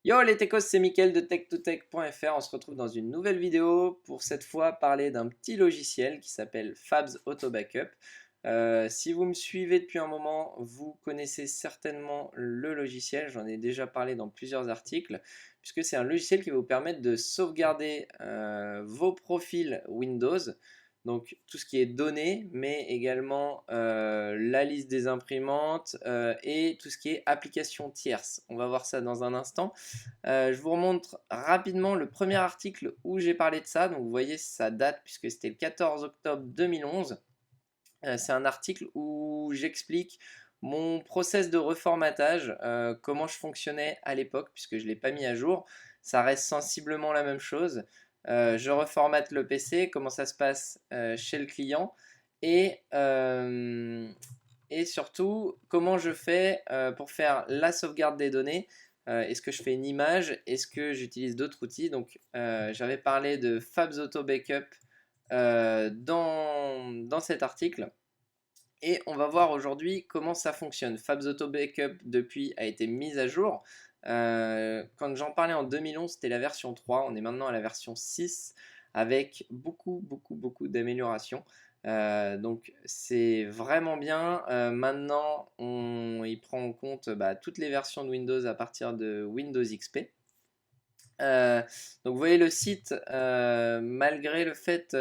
Yo les techos, c'est Mickaël de tech2tech.fr. On se retrouve dans une nouvelle vidéo pour cette fois parler d'un petit logiciel qui s'appelle Fabs Auto Backup. Si vous me suivez depuis un moment, vous connaissez certainement le logiciel. J'en ai déjà parlé dans plusieurs articles, puisque c'est un logiciel qui va vous permettre de sauvegarder vos profils Windows. Donc tout ce qui est données, mais également la liste des imprimantes et tout ce qui est applications tierces. On va voir ça dans un instant. Je vous remontre rapidement le premier article où j'ai parlé de ça. Donc vous voyez, ça date puisque c'était le 14 octobre 2011. C'est un article où j'explique mon process de reformatage, comment je fonctionnais à l'époque, puisque je ne l'ai pas mis à jour. Ça reste sensiblement la même chose. Je reformate le PC, comment ça se passe chez le client, et, euh, et surtout comment je fais pour faire la sauvegarde des données. Est-ce que je fais une image? Est-ce que j'utilise d'autres outils? Donc j'avais parlé de Fabs Auto Backup dans cet article. Et on va voir aujourd'hui comment ça fonctionne. Fabs Auto Backup depuis a été mise à jour. Quand j'en parlais en 2011, c'était la version 3. On est maintenant à la version 6 avec beaucoup d'améliorations. Donc c'est vraiment bien. Maintenant, il prend en compte toutes les versions de Windows à partir de Windows XP. Donc vous voyez le site, malgré le fait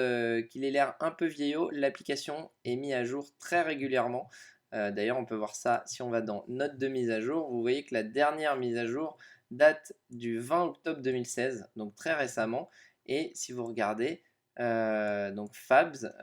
qu'il ait l'air un peu vieillot, l'application est mise à jour très régulièrement. D'ailleurs, on peut voir ça si on va dans Notes de mise à jour. Vous voyez que la dernière mise à jour date du 20 octobre 2016, donc très récemment. Et si vous regardez, donc Fabs,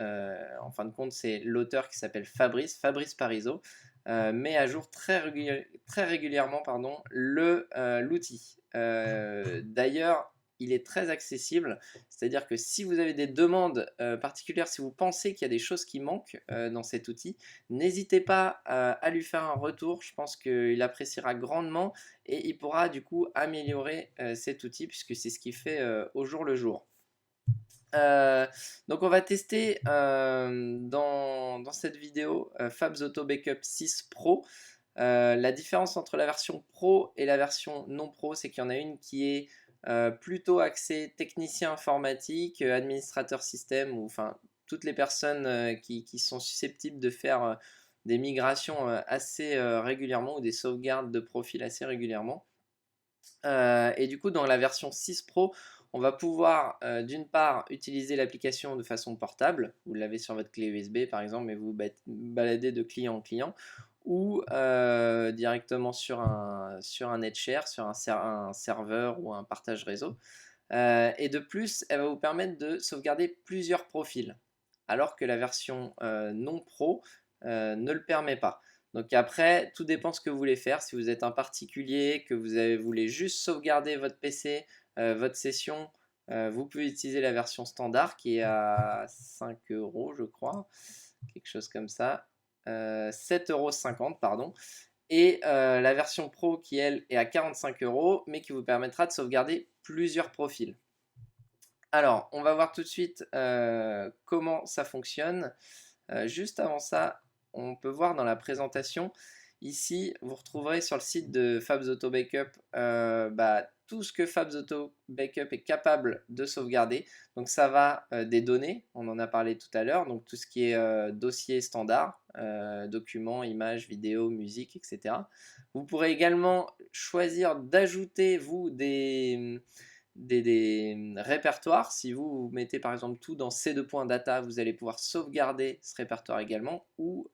en fin de compte, c'est l'auteur qui s'appelle Fabrice Parisot, met à jour très régulièrement pardon, l'outil. D'ailleurs, il est très accessible, c'est-à-dire que si vous avez des demandes particulières, si vous pensez qu'il y a des choses qui manquent dans cet outil, n'hésitez pas à lui faire un retour. Je pense qu'il appréciera grandement et il pourra du coup améliorer cet outil puisque c'est ce qu'il fait au jour le jour. Euh, donc on va tester dans cette vidéo Fabs Auto Backup 6 Pro. La différence entre la version Pro et la version non Pro, c'est qu'il y en a une qui est plutôt axée technicien informatique, administrateur système, ou enfin toutes les personnes qui sont susceptibles de faire des migrations assez régulièrement ou des sauvegardes de profil assez régulièrement. Et du coup, dans la version 6 Pro, on va pouvoir d'une part utiliser l'application de façon portable. Vous l'avez sur votre clé USB par exemple, mais vous baladez de client en client, ou directement sur un NetShare, sur un serveur ou un partage réseau. Et de plus, elle va vous permettre de sauvegarder plusieurs profils, alors que la version non pro ne le permet pas. Donc après, tout dépend ce que vous voulez faire. Si vous êtes un particulier, que voulez juste sauvegarder votre PC, votre session, vous pouvez utiliser la version standard qui est à 5 euros, je crois, quelque chose comme ça. 7,50 € pardon. Et la version Pro qui, elle, est à 45 euros, mais qui vous permettra de sauvegarder plusieurs profils. Alors, on va voir tout de suite comment ça fonctionne. Juste avant ça, on peut voir dans la présentation, ici, vous retrouverez sur le site de Fabs Auto Backup tout ce que Fabs Auto Backup est capable de sauvegarder. Donc ça va des données, on en a parlé tout à l'heure, donc tout ce qui est dossier standard, documents, images, vidéos, musique, etc. Vous pourrez également choisir d'ajouter, vous, des répertoires. Si vous mettez par exemple tout dans C2.data, vous allez pouvoir sauvegarder ce répertoire également, ou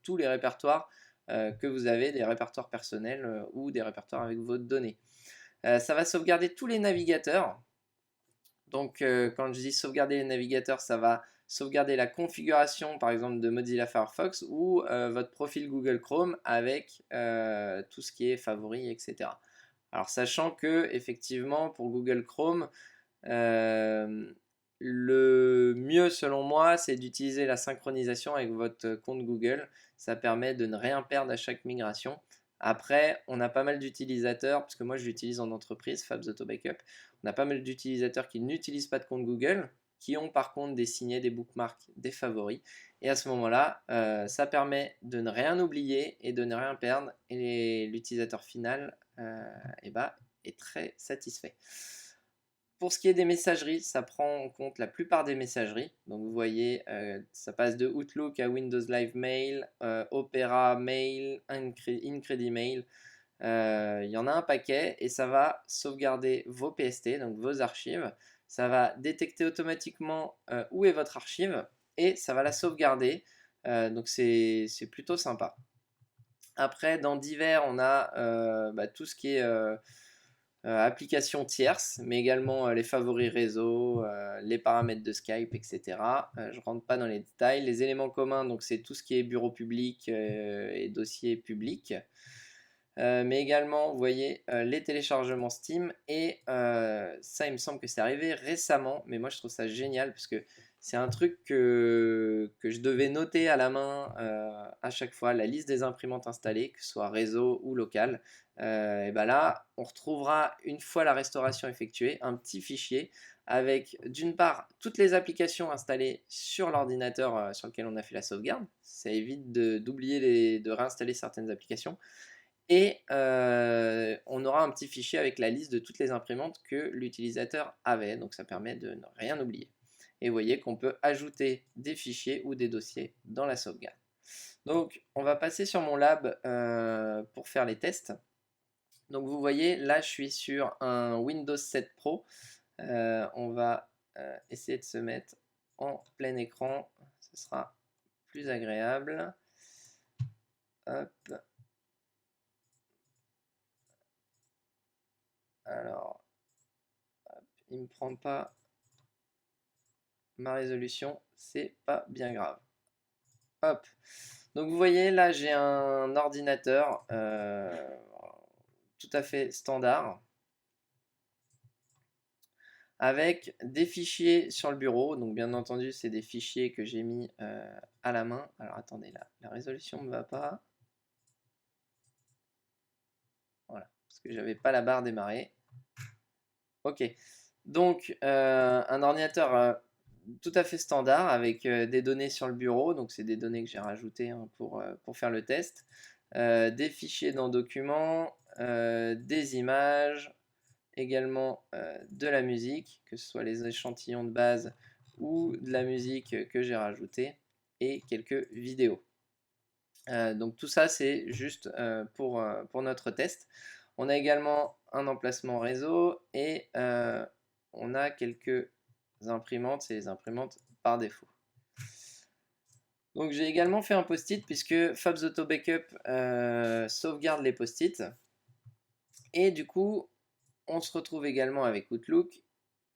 tous les répertoires que vous avez, des répertoires personnels ou des répertoires avec vos données. Ça va sauvegarder tous les navigateurs. Donc quand je dis sauvegarder les navigateurs, ça va sauvegarder la configuration par exemple de Mozilla Firefox ou votre profil Google Chrome avec tout ce qui est favoris, etc. Alors sachant que effectivement pour Google Chrome, le mieux selon moi c'est d'utiliser la synchronisation avec votre compte Google. Ça permet de ne rien perdre à chaque migration. Après, on a pas mal d'utilisateurs, parce que moi je l'utilise en entreprise, Fabs Auto Backup, on a pas mal d'utilisateurs qui n'utilisent pas de compte Google, qui ont par contre des signets, des bookmarks, des favoris. Et à ce moment-là, ça permet de ne rien oublier et de ne rien perdre. Et l'utilisateur final est très satisfait. Pour ce qui est des messageries, ça prend en compte la plupart des messageries. Donc vous voyez, ça passe de Outlook à Windows Live Mail, Opera Mail, IncrediMail. Il y en a un paquet et ça va sauvegarder vos PST, donc vos archives. Ça va détecter automatiquement où est votre archive et ça va la sauvegarder. Donc c'est plutôt sympa. Après, dans divers, on a tout ce qui est applications tierces, mais également les favoris réseau, les paramètres de Skype, etc. Je ne rentre pas dans les détails. Les éléments communs, donc c'est tout ce qui est bureau public et dossier public. Mais également, vous voyez, les téléchargements Steam. Et ça, il me semble que c'est arrivé récemment, mais moi je trouve ça génial parce que c'est un truc que je devais noter à la main à chaque fois, la liste des imprimantes installées, que ce soit réseau ou local. Et ben là, on retrouvera, une fois la restauration effectuée, un petit fichier avec d'une part toutes les applications installées sur l'ordinateur sur lequel on a fait la sauvegarde. Ça évite d'oublier de réinstaller certaines applications. Et on aura un petit fichier avec la liste de toutes les imprimantes que l'utilisateur avait. Donc ça permet de ne rien oublier. Et vous voyez qu'on peut ajouter des fichiers ou des dossiers dans la sauvegarde. Donc on va passer sur mon lab pour faire les tests. Donc vous voyez, là je suis sur un Windows 7 Pro. On va essayer de se mettre en plein écran. Ce sera plus agréable. Hop. Alors, hop, il ne me prend pas ma résolution, c'est pas bien grave. Hop. Donc vous voyez, là j'ai un ordinateur tout à fait standard avec des fichiers sur le bureau. Donc bien entendu, c'est des fichiers que j'ai mis à la main. Alors attendez, là, la résolution ne va pas. Voilà, parce que j'avais pas la barre démarrée. Ok. Donc un ordinateur tout à fait standard avec des données sur le bureau. Donc c'est des données que j'ai rajoutées pour faire le test. Des fichiers dans documents, des images, également de la musique, que ce soit les échantillons de base ou de la musique que j'ai rajoutée, et quelques vidéos. Donc tout ça c'est juste pour notre test. On a également un emplacement réseau et on a quelques imprimantes, c'est les imprimantes par défaut. Donc j'ai également fait un post-it puisque Fabs Auto Backup sauvegarde les post-it. Et du coup, on se retrouve également avec Outlook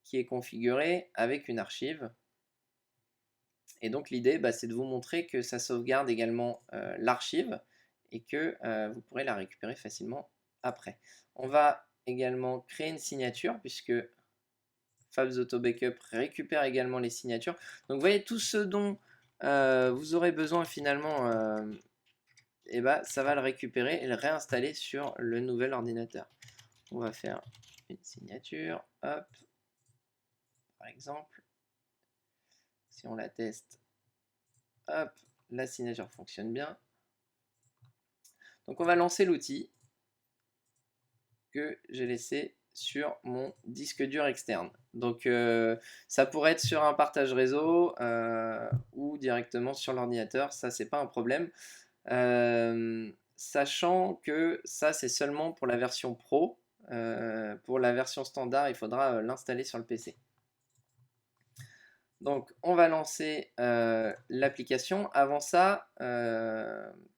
qui est configuré avec une archive. Et donc l'idée, c'est de vous montrer que ça sauvegarde également l'archive et que vous pourrez la récupérer facilement après. On va également créer une signature puisque Fabs Auto Backup récupère également les signatures. Donc vous voyez, tout ce dont vous aurez besoin finalement, ça va le récupérer et le réinstaller sur le nouvel ordinateur. On va faire une signature, hop, par exemple. Si on la teste, hop, la signature fonctionne bien. Donc on va lancer l'outil que j'ai laissé sur mon disque dur externe. Donc ça pourrait être sur un partage réseau ou directement sur l'ordinateur, ça c'est pas un problème. Sachant que ça c'est seulement pour la version pro. Pour la version standard, il faudra l'installer sur le PC. Donc on va lancer l'application. Avant ça,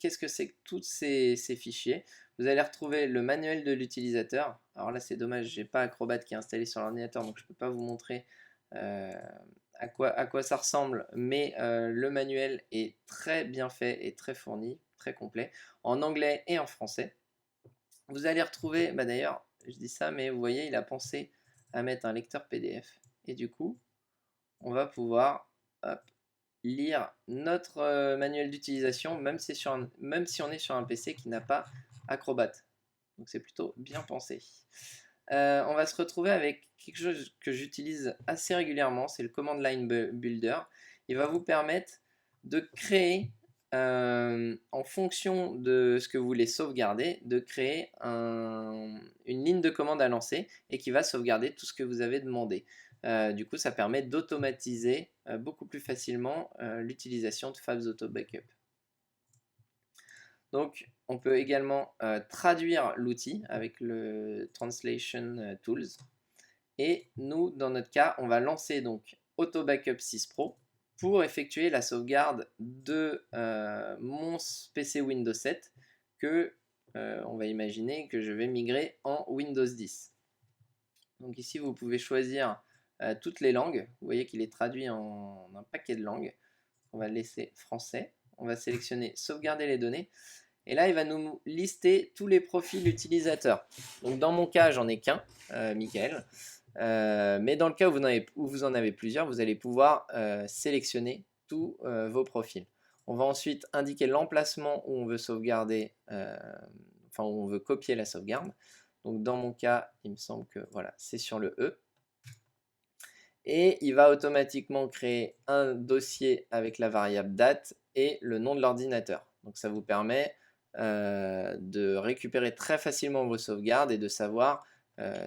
qu'est-ce que c'est que tous ces fichiers? Vous allez retrouver le manuel de l'utilisateur. Alors là c'est dommage, j'ai pas Acrobat qui est installé sur l'ordinateur, donc je peux pas vous montrer à quoi ça ressemble, mais le manuel est très bien fait et très fourni, très complet, en anglais et en français. Vous allez retrouver, d'ailleurs je dis ça, mais vous voyez il a pensé à mettre un lecteur PDF, et du coup on va pouvoir lire notre manuel d'utilisation, même si on est sur un PC qui n'a pas Acrobat. Donc c'est plutôt bien pensé. On va se retrouver avec quelque chose que j'utilise assez régulièrement, c'est le Command Line Builder. Il va vous permettre de créer en fonction de ce que vous voulez sauvegarder, de créer une ligne de commande à lancer et qui va sauvegarder tout ce que vous avez demandé. Du coup, ça permet d'automatiser beaucoup plus facilement l'utilisation de Fabs Auto Backup. Donc, on peut également traduire l'outil avec le Translation Tools. Et nous, dans notre cas, on va lancer donc Auto Backup 6 Pro pour effectuer la sauvegarde de mon PC Windows 7 que on va imaginer que je vais migrer en Windows 10. Donc ici, vous pouvez choisir toutes les langues. Vous voyez qu'il est traduit en un paquet de langues. On va laisser français. On va sélectionner sauvegarder les données. Et là, il va nous lister tous les profils utilisateurs. Donc dans mon cas, j'en ai qu'un, Michael. Mais dans le cas où vous en avez plusieurs, vous allez pouvoir sélectionner tous vos profils. On va ensuite indiquer l'emplacement où on veut sauvegarder, enfin où on veut copier la sauvegarde. Donc dans mon cas, il me semble que voilà, c'est sur le E. Et il va automatiquement créer un dossier avec la variable date et le nom de l'ordinateur. Donc ça vous permet de récupérer très facilement vos sauvegardes et de savoir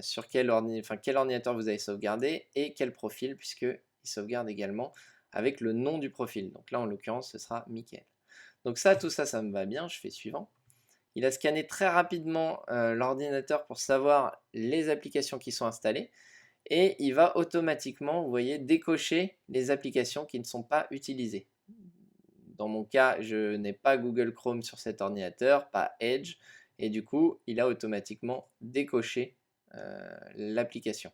sur quel ordinateur vous avez sauvegardé et quel profil, puisqu'il sauvegarde également avec le nom du profil. Donc là, en l'occurrence, ce sera Mickaël. Donc ça, tout ça, ça me va bien. Je fais suivant. Il a scanné très rapidement l'ordinateur pour savoir les applications qui sont installées. Et il va automatiquement, vous voyez, décocher les applications qui ne sont pas utilisées. Dans mon cas, je n'ai pas Google Chrome sur cet ordinateur, pas Edge, et du coup, il a automatiquement décoché l'application.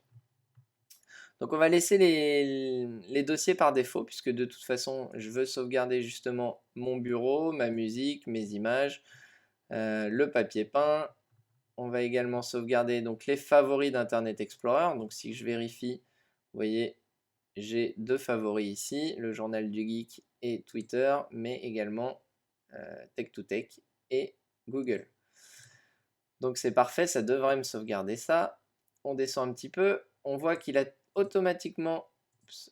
Donc on va laisser les dossiers par défaut, puisque de toute façon, je veux sauvegarder justement mon bureau, ma musique, mes images, le papier peint. On va également sauvegarder donc les favoris d'Internet Explorer. Donc si je vérifie, vous voyez, j'ai deux favoris ici, le journal du geek et Twitter, mais également Tech2Tech et Google. Donc c'est parfait, ça devrait me sauvegarder ça. On descend un petit peu, on voit qu'il a automatiquement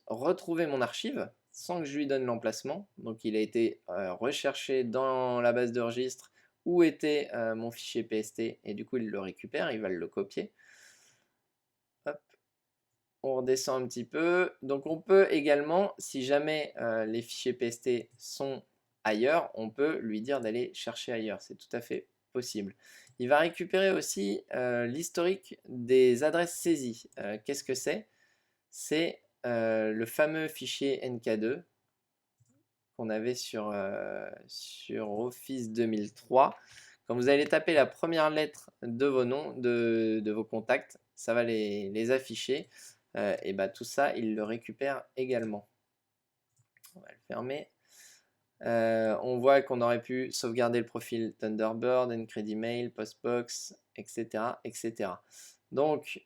retrouvé mon archive sans que je lui donne l'emplacement. Donc il a été recherché dans la base de registre où était mon fichier PST et du coup il le récupère, il va le copier. Hop. On redescend un petit peu. Donc on peut également, si jamais les fichiers PST sont ailleurs, on peut lui dire d'aller chercher ailleurs. C'est tout à fait possible. Il va récupérer aussi l'historique des adresses saisies. Qu'est-ce que c'est? C'est le fameux fichier NK2 qu'on avait sur Office 2003. Quand vous allez taper la première lettre de vos noms, de vos contacts, ça va les afficher. Et bah, tout ça, il le récupère également. On va le fermer. On voit qu'on aurait pu sauvegarder le profil Thunderbird, Encredimail, Postbox, etc. etc. Donc,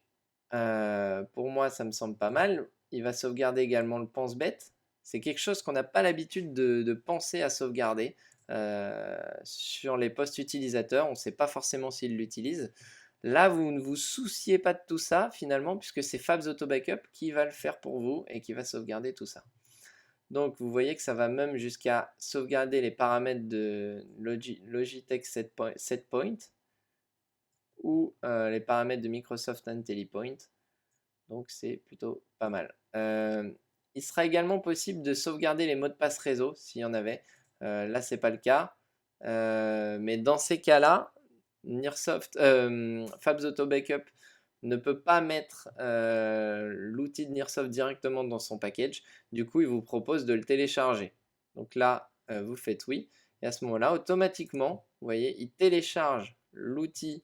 pour moi, ça me semble pas mal. Il va sauvegarder également le pense-bête. C'est quelque chose qu'on n'a pas l'habitude de penser à sauvegarder sur les postes utilisateurs. On ne sait pas forcément s'ils l'utilisent. Là, vous ne vous souciez pas de tout ça finalement, puisque c'est Fabs Auto Backup qui va le faire pour vous et qui va sauvegarder tout ça. Donc vous voyez que ça va même jusqu'à sauvegarder les paramètres de Logitech Setpoint ou les paramètres de Microsoft IntelliPoint. Donc c'est plutôt pas mal. Il sera également possible de sauvegarder les mots de passe réseau s'il y en avait. Là, c'est pas le cas. Mais dans ces cas-là, Fabs Auto Backup ne peut pas mettre l'outil de Nearsoft directement dans son package. Du coup, il vous propose de le télécharger. Donc là, vous faites oui. Et à ce moment-là, automatiquement, vous voyez, il télécharge l'outil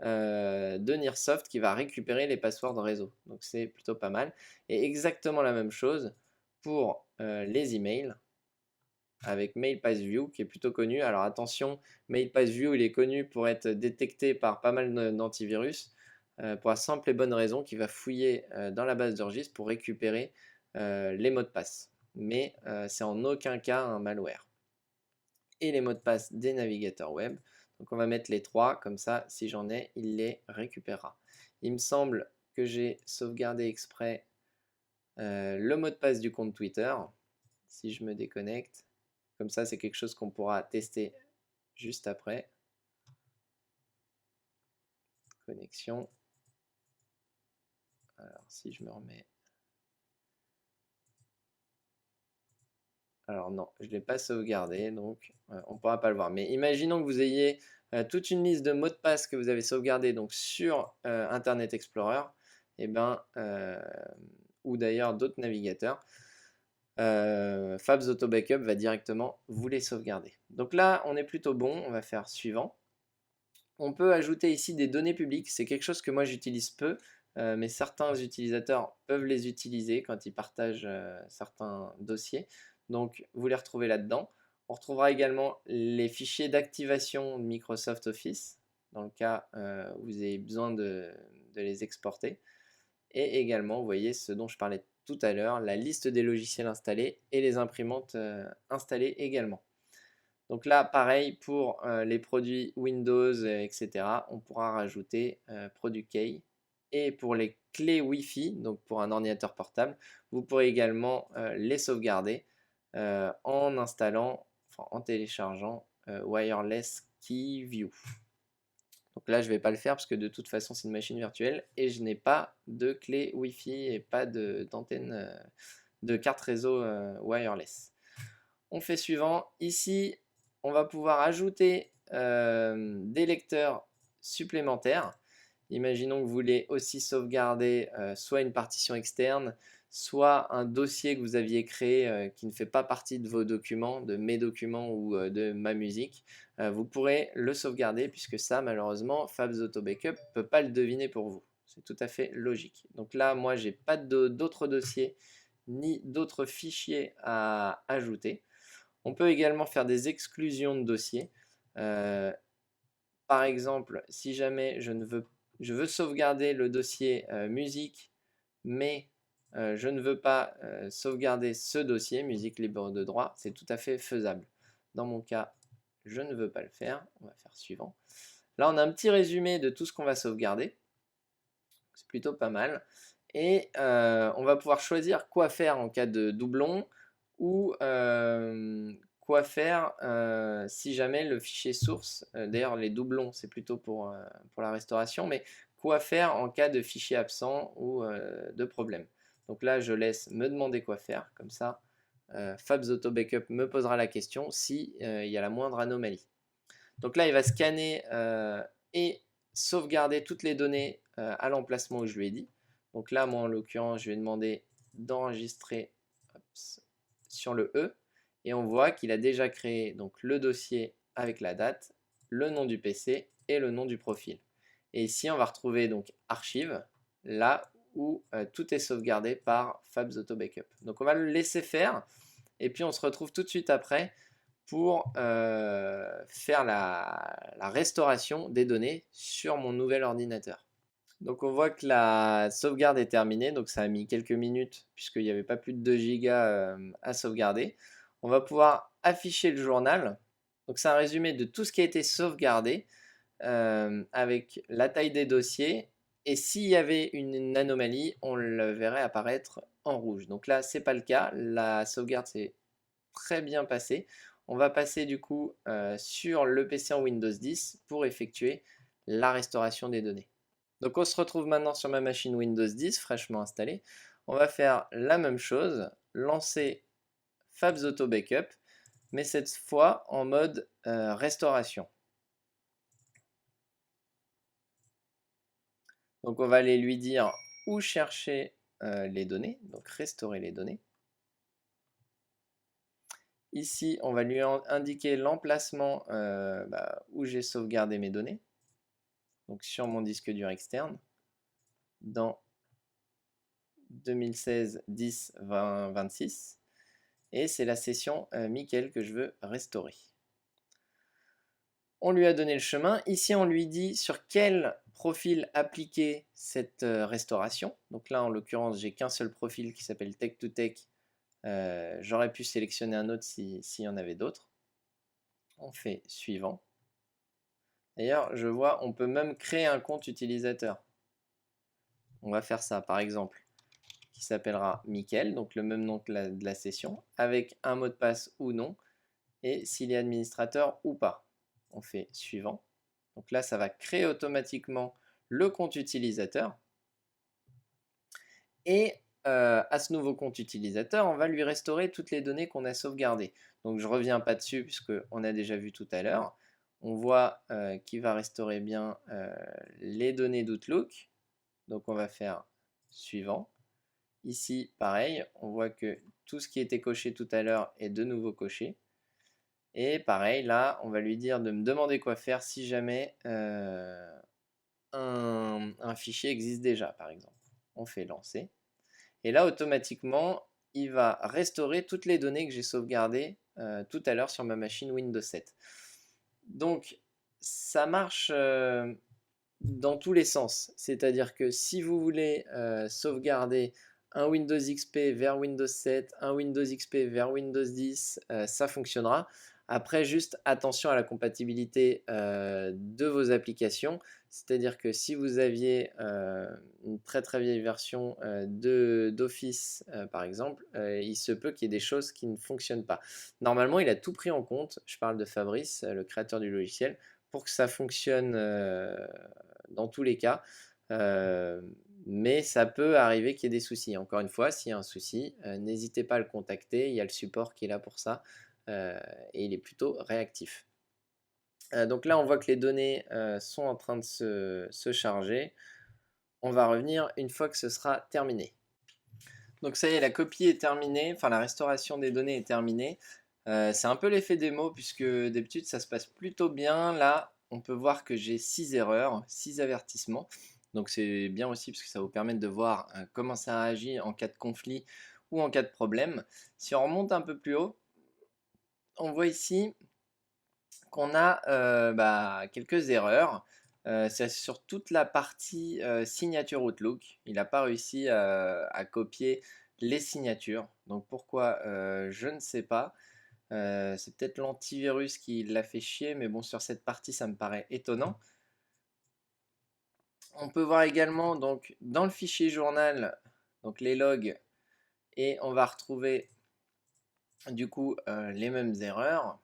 de Nearsoft qui va récupérer les passwords réseau. Donc c'est plutôt pas mal. Et exactement la même chose pour les emails avec MailPassView qui est plutôt connu. Alors attention, MailPassView il est connu pour être détecté par pas mal d'antivirus pour la simple et bonne raison qu'il va fouiller dans la base de registre pour récupérer les mots de passe. Mais c'est en aucun cas un malware. Et les mots de passe des navigateurs web. Donc on va mettre les trois, comme ça, si j'en ai, il les récupérera. Il me semble que j'ai sauvegardé exprès le mot de passe du compte Twitter. Si je me déconnecte, Comme ça, c'est quelque chose qu'on pourra tester juste après. Connexion. Alors, si je me remets... Alors non, je ne l'ai pas sauvegardé, donc on ne pourra pas le voir. Mais imaginons que vous ayez toute une liste de mots de passe que vous avez sauvegardés donc, sur Internet Explorer, et ben, ou d'ailleurs d'autres navigateurs. Fabs Auto Backup va directement vous les sauvegarder. Donc là, on est plutôt bon, on va faire suivant. On peut ajouter ici des données publiques, c'est quelque chose que moi j'utilise peu, mais certains utilisateurs peuvent les utiliser quand ils partagent certains dossiers. Donc vous les retrouvez là-dedans. On retrouvera également les fichiers d'activation de Microsoft Office, dans le cas où vous avez besoin de les exporter. Et également, vous voyez ce dont je parlais tout à l'heure, la liste des logiciels installés et les imprimantes installées également. Donc là, pareil, pour les produits Windows, etc., on pourra rajouter Product Key. Et pour les clés Wi-Fi, donc pour un ordinateur portable, vous pourrez également les sauvegarder en installant, enfin en téléchargeant Wireless Key View. Donc là, je ne vais pas le faire parce que de toute façon, c'est une machine virtuelle et je n'ai pas de clé Wi-Fi et pas d'antenne de carte réseau wireless. On fait suivant. Ici, on va pouvoir ajouter des lecteurs supplémentaires. Imaginons que vous voulez aussi sauvegarder soit une partition externe, soit un dossier que vous aviez créé qui ne fait pas partie de vos documents, de mes documents ou de ma musique. Vous pourrez le sauvegarder puisque ça, malheureusement, Fabs Auto Backup ne peut pas le deviner pour vous. C'est tout à fait logique. Donc là, moi, j'ai pas d'autres dossiers ni d'autres fichiers à ajouter. On peut également faire des exclusions de dossiers. Par exemple, si jamais je veux sauvegarder le dossier musique, mais je ne veux pas sauvegarder ce dossier, musique libre de droit, c'est tout à fait faisable. Dans mon cas, je ne veux pas le faire. On va faire suivant. Là, on a un petit résumé de tout ce qu'on va sauvegarder. C'est plutôt pas mal. Et on va pouvoir choisir quoi faire en cas de doublon ou quoi faire si jamais le fichier source, d'ailleurs les doublons c'est plutôt pour la restauration, mais quoi faire en cas de fichier absent ou de problème. Donc là je laisse me demander quoi faire, comme ça Fabs Auto Backup me posera la question si il y a la moindre anomalie. Donc là il va scanner et sauvegarder toutes les données à l'emplacement où je lui ai dit. Donc là moi en l'occurrence je vais demander d'enregistrer sur le E et on voit qu'il a déjà créé donc le dossier avec la date, le nom du PC et le nom du profil. Et ici on va retrouver donc archives, là où tout est sauvegardé par Fabs Auto Backup. Donc on va le laisser faire et puis on se retrouve tout de suite après pour faire la restauration des données sur mon nouvel ordinateur. Donc on voit que la sauvegarde est terminée, donc ça a mis quelques minutes puisqu'il n'y avait pas plus de 2 gigas à sauvegarder. On va pouvoir afficher le journal. Donc c'est un résumé de tout ce qui a été sauvegardé avec la taille des dossiers. Et s'il y avait une anomalie, on le verrait apparaître en rouge. Donc là, ce n'est pas le cas. La sauvegarde s'est très bien passée. On va passer du coup sur le PC en Windows 10 pour effectuer la restauration des données. Donc on se retrouve maintenant sur ma machine Windows 10 fraîchement installée. On va faire la même chose, lancer Fabs Auto Backup, mais cette fois en mode restauration. Donc on va aller lui dire où chercher les données, donc restaurer les données. Ici, on va lui indiquer l'emplacement où j'ai sauvegardé mes données, donc sur mon disque dur externe, dans 2016 10 20 26. Et c'est la session Mickel que je veux restaurer. On lui a donné le chemin. Ici, on lui dit sur quel profil appliquer cette restauration. Donc là, en l'occurrence, j'ai qu'un seul profil qui s'appelle Tech2Tech. J'aurais pu sélectionner un autre s'il y en avait d'autres. On fait suivant. D'ailleurs, je vois, on peut même créer un compte utilisateur. On va faire ça, par exemple, qui s'appellera Mickel, donc le même nom que de la session, avec un mot de passe ou non. et s'il est administrateur ou pas. On fait suivant. Donc là, ça va créer automatiquement le compte utilisateur. Et à ce nouveau compte utilisateur, on va lui restaurer toutes les données qu'on a sauvegardées. Donc je ne reviens pas dessus puisqu'on a déjà vu tout à l'heure. On voit qu'il va restaurer bien les données d'Outlook. Donc on va faire suivant. Ici, pareil, on voit que tout ce qui était coché tout à l'heure est de nouveau coché. Et pareil, là, on va lui dire de me demander quoi faire si jamais un fichier existe déjà, par exemple. On fait lancer. Et là, automatiquement, il va restaurer toutes les données que j'ai sauvegardées tout à l'heure sur ma machine Windows 7. Donc, ça marche dans tous les sens. C'est-à-dire que si vous voulez sauvegarder un Windows XP vers Windows 7, un Windows XP vers Windows 10, ça fonctionnera. Après, juste attention à la compatibilité de vos applications. C'est-à-dire que si vous aviez une très très vieille version d'Office, par exemple, il se peut qu'il y ait des choses qui ne fonctionnent pas. Normalement, il a tout pris en compte. Je parle de Fabrice, le créateur du logiciel, pour que ça fonctionne dans tous les cas. Mais ça peut arriver qu'il y ait des soucis. Encore une fois, s'il y a un souci, n'hésitez pas à le contacter. Il y a le support qui est là pour ça et il est plutôt réactif. Donc là, on voit que les données sont en train de se charger. On va revenir une fois que ce sera terminé. Donc ça y est, la copie est terminée, enfin la restauration des données est terminée. C'est un peu l'effet démo puisque d'habitude ça se passe plutôt bien. Là, on peut voir que j'ai 6 erreurs, 6 avertissements. Donc c'est bien aussi parce que ça vous permet de voir comment ça réagit en cas de conflit ou en cas de problème. Si on remonte un peu plus haut, on voit ici qu'on a quelques erreurs. C'est sur toute la partie signature Outlook. Il n'a pas réussi à copier les signatures. Donc pourquoi je ne sais pas. C'est peut-être l'antivirus qui l'a fait chier, mais bon, sur cette partie, ça me paraît étonnant. On peut voir également donc dans le fichier journal, donc les logs, et on va retrouver du coup les mêmes erreurs.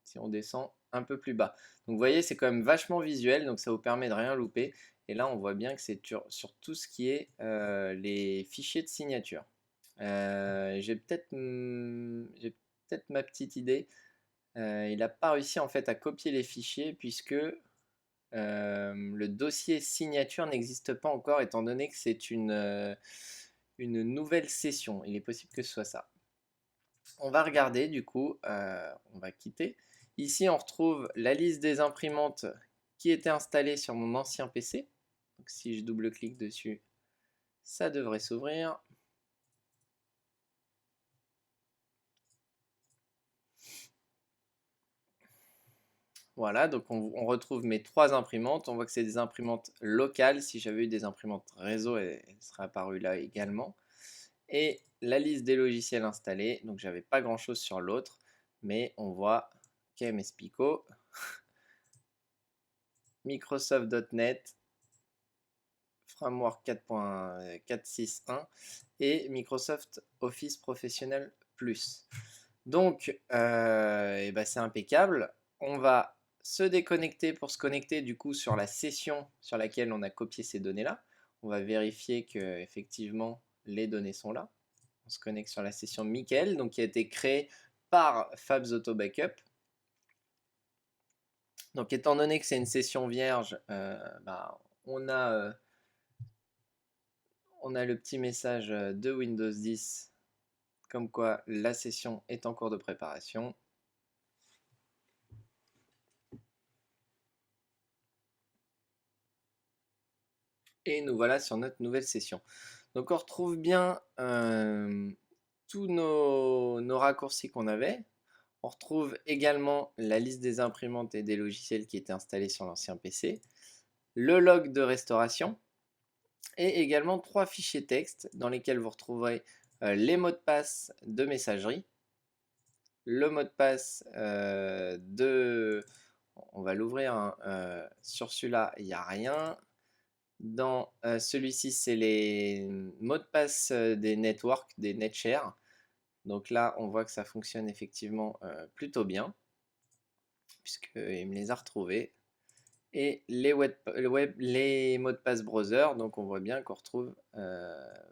Si on descend un peu plus bas. Donc vous voyez, c'est quand même vachement visuel, donc ça vous permet de rien louper. Et là, on voit bien que c'est sur tout ce qui est les fichiers de signature. J'ai peut-être ma petite idée. Il n'a pas réussi en fait à copier les fichiers puisque le dossier signature n'existe pas encore étant donné que c'est une nouvelle session. Il est possible que ce soit ça. On va regarder du coup, on va quitter. Ici, on retrouve la liste des imprimantes qui étaient installées sur mon ancien PC. Donc, si je double-clique dessus, ça devrait s'ouvrir. Voilà, donc on retrouve mes 3 imprimantes. On voit que c'est des imprimantes locales. Si j'avais eu des imprimantes réseau, elles seraient apparues là également. Et la liste des logiciels installés. Donc, j'avais pas grand-chose sur l'autre, mais on voit KMS Pico, Microsoft.NET, Framework 4.461 et Microsoft Office Professional Plus. Donc, c'est impeccable. On va se déconnecter pour se connecter du coup sur la session sur laquelle on a copié ces données-là. On va vérifier que effectivement les données sont là. On se connecte sur la session Michael, donc qui a été créée par Fabs Auto Backup. Donc, étant donné que c'est une session vierge, on a le petit message de Windows 10 comme quoi la session est en cours de préparation. Et nous voilà sur notre nouvelle session. Donc on retrouve bien tous nos raccourcis qu'on avait. On retrouve également la liste des imprimantes et des logiciels qui étaient installés sur l'ancien PC, le log de restauration et également 3 fichiers texte dans lesquels vous retrouverez les mots de passe de messagerie, le mot de passe on va l'ouvrir, hein, sur celui-là il n'y a rien. Dans celui-ci, c'est les mots de passe des networks, des netshare. Donc là, on voit que ça fonctionne effectivement plutôt bien, puisqu'il me les a retrouvés. Et les mots de passe browser, donc on voit bien qu'on retrouve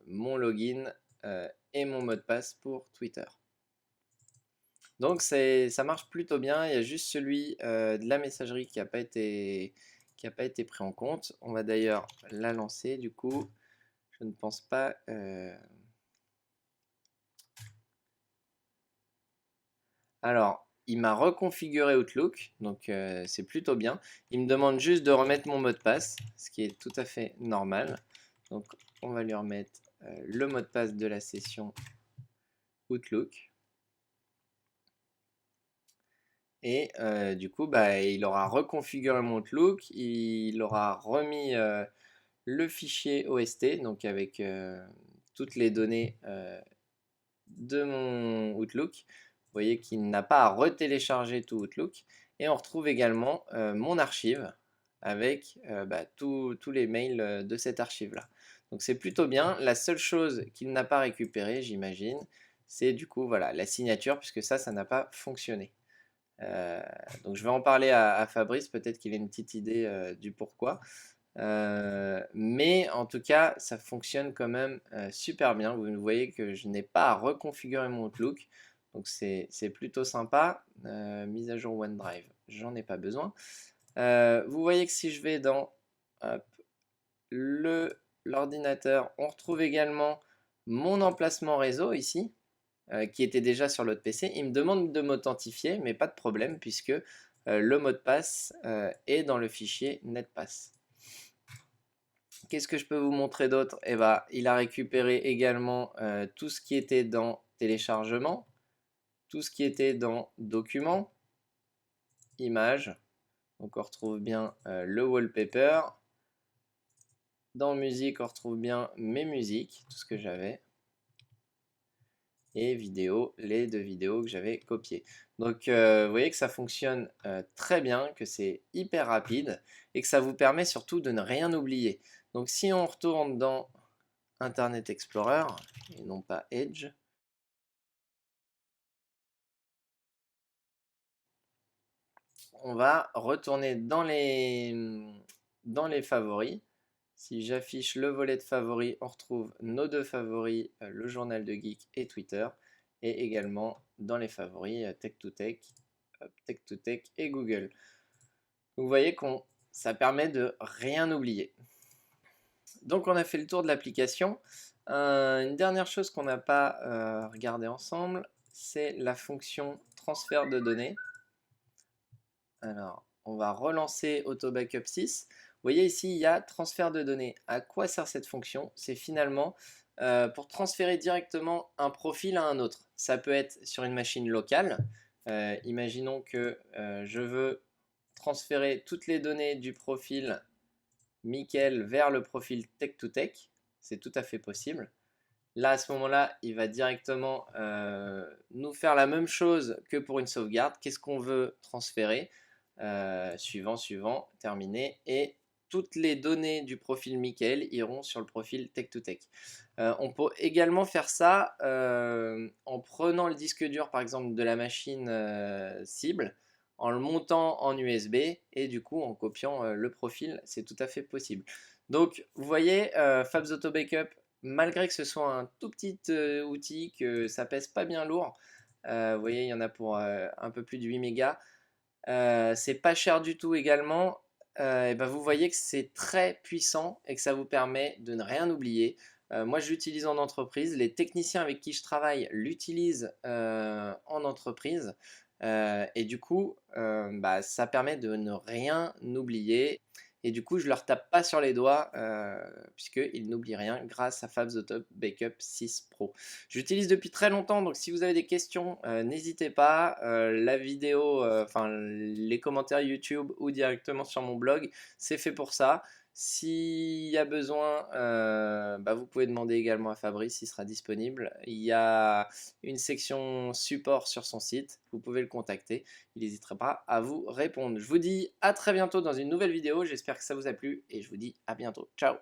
mon login et mon mot de passe pour Twitter. Donc ça marche plutôt bien, il y a juste celui de la messagerie qui n'a pas été pris en compte. On va d'ailleurs la lancer du coup. Je ne pense pas... Alors, il m'a reconfiguré Outlook, donc c'est plutôt bien. Il me demande juste de remettre mon mot de passe, ce qui est tout à fait normal. Donc, on va lui remettre le mot de passe de la session Outlook. Et du coup, il aura reconfiguré mon Outlook, il aura remis le fichier OST, donc avec toutes les données de mon Outlook. Vous voyez qu'il n'a pas à retélécharger tout Outlook. Et on retrouve également mon archive avec tous les mails de cette archive-là. Donc c'est plutôt bien. La seule chose qu'il n'a pas récupérée, j'imagine, c'est du coup voilà, la signature, puisque ça n'a pas fonctionné. Donc je vais en parler à Fabrice, peut-être qu'il a une petite idée du pourquoi. Mais en tout cas, ça fonctionne quand même super bien. Vous voyez que je n'ai pas à reconfigurer mon Outlook. Donc c'est plutôt sympa. Mise à jour OneDrive, j'en ai pas besoin. Vous voyez que si je vais dans l'ordinateur, on retrouve également mon emplacement réseau ici, qui était déjà sur l'autre PC. Il me demande de m'authentifier, mais pas de problème puisque le mot de passe est dans le fichier NetPass. Qu'est-ce que je peux vous montrer d'autre? Il a récupéré également tout ce qui était dans téléchargement, tout ce qui était dans documents, images. Donc on retrouve bien le wallpaper. Dans musique, on retrouve bien mes musiques, tout ce que j'avais. Et vidéo, les 2 vidéos que j'avais copiées. Donc vous voyez que ça fonctionne très bien, que c'est hyper rapide et que ça vous permet surtout de ne rien oublier. Donc si on retourne dans Internet Explorer et non pas Edge, on va retourner dans les favoris. Si j'affiche le volet de favoris, on retrouve nos 2 favoris, le journal de geek et Twitter, et également dans les favoris Tech2Tech, Tech2Tech et Google. Vous voyez que ça permet de rien oublier. Donc on a fait le tour de l'application. Une dernière chose qu'on n'a pas regardé ensemble, c'est la fonction transfert de données. Alors, on va relancer AutoBackup 6. Vous voyez ici, il y a transfert de données. À quoi sert cette fonction? C'est finalement pour transférer directement un profil à un autre. Ça peut être sur une machine locale. Imaginons que je veux transférer toutes les données du profil Mickaël vers le profil Tech2Tech. C'est tout à fait possible. Là, à ce moment-là, il va directement nous faire la même chose que pour une sauvegarde. Qu'est-ce qu'on veut transférer? Suivant, terminé. Et toutes les données du profil Mickaël iront sur le profil Tech2Tech. On peut également faire ça en prenant le disque dur, par exemple, de la machine cible, en le montant en USB et du coup en copiant le profil. C'est tout à fait possible. Donc, vous voyez, Fabs Auto Backup, malgré que ce soit un tout petit outil, que ça pèse pas bien lourd, vous voyez, il y en a pour un peu plus de 8 mégas. C'est pas cher du tout également. Et vous voyez que c'est très puissant et que ça vous permet de ne rien oublier. Moi, je l'utilise en entreprise. Les techniciens avec qui je travaille l'utilisent en entreprise. Et du coup, ça permet de ne rien oublier. Et du coup, je ne leur tape pas sur les doigts puisqu'ils n'oublient rien grâce à Fabs Auto Backup 6 Pro. J'utilise depuis très longtemps, donc si vous avez des questions, n'hésitez pas. La vidéo, les commentaires YouTube ou directement sur mon blog, c'est fait pour ça. S'il y a besoin, vous pouvez demander également à Fabrice, il sera disponible. Il y a une section support sur son site, vous pouvez le contacter, il n'hésitera pas à vous répondre. Je vous dis à très bientôt dans une nouvelle vidéo, j'espère que ça vous a plu et je vous dis à bientôt. Ciao!